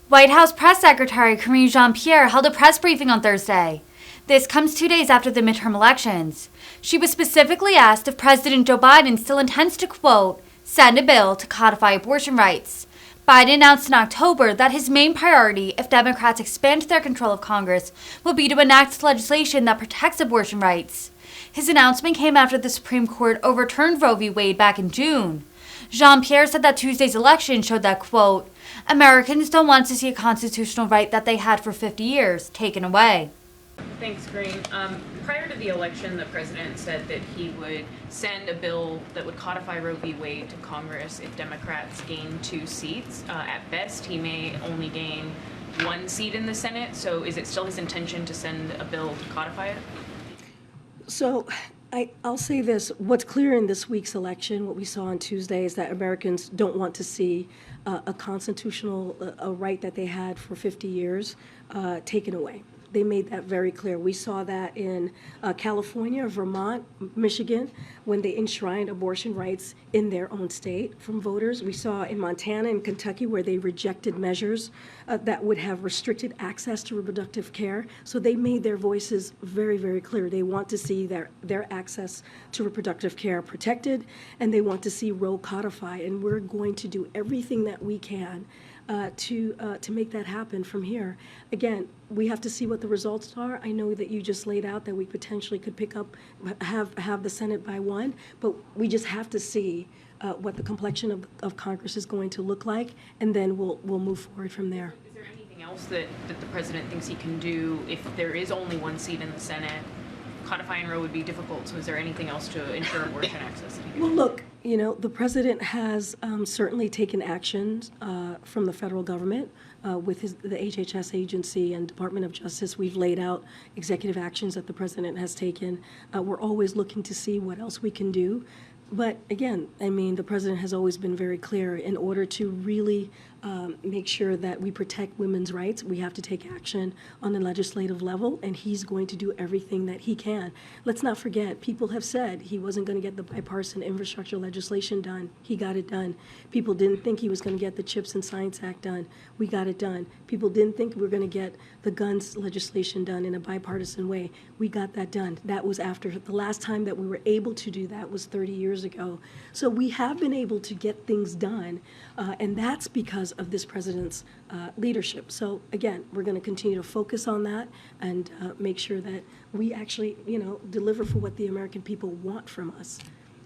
White House Press Secretary Karine Jean-Pierre held a press briefing on Thursday. This comes 2 days after the midterm elections. She was specifically asked if President Joe Biden still intends to, quote, send a bill to codify abortion rights. Biden announced in October that his main priority, if Democrats expand their control of Congress, will be to enact legislation that protects abortion rights. His announcement came after the Supreme Court overturned Roe v. Wade back in June. Jean-Pierre said that Tuesday's election showed that, quote, Americans don't want to see a constitutional right that they had for 50 years taken away. Thanks, Karine. Prior to the election, the president said that he would send a bill that would codify Roe v. Wade to Congress if Democrats gain 2 seats. At best, he may only gain 1 seat in the Senate. So is it still his intention to send a bill to codify it? So I'll say this. What's clear in this week's election, what we saw on Tuesday, is that Americans don't want to see a constitutional a right that they had for 50 years taken away. They made that very clear. We saw that in California, Vermont, Michigan, when they enshrined abortion rights in their own state from voters. We saw in Montana and Kentucky where they rejected measures that would have restricted access to reproductive care. So they made their voices very, very clear. They want to see their access to reproductive care protected, and they want to see Roe codified. And we're going to do everything that we can to make that happen from here. Again, we have to see what the results are. I know that you just laid out that we potentially could have the Senate by 1, but we just have to see what the complexion of Congress is going to look like, and then we'll move forward from there. Is there anything else that the president thinks he can do if there is only 1 seat in the Senate? Codifying Roe would be difficult, so is there anything else to ensure abortion access? Well, look, the president has certainly taken actions from the federal government with the HHS agency and Department of Justice. We've laid out executive actions that the president has taken. We're always looking to see what else we can do. But again, the president has always been very clear. In order to really make sure that we protect women's rights, we have to take action on the legislative level, and he's going to do everything that he can. Let's not forget, people have said he wasn't going to get the bipartisan infrastructure legislation done. He got it done. People didn't think he was going to get the CHIPS and Science Act done. We got it done. People didn't think we were going to get the guns legislation done in a bipartisan way. We got that done. That was after the last time that we were able to do that was 30 years ago. So we have been able to get things done, and that's because of this president's leadership. So again, we're going to continue to focus on that and make sure that we actually, deliver for what the American people want from us.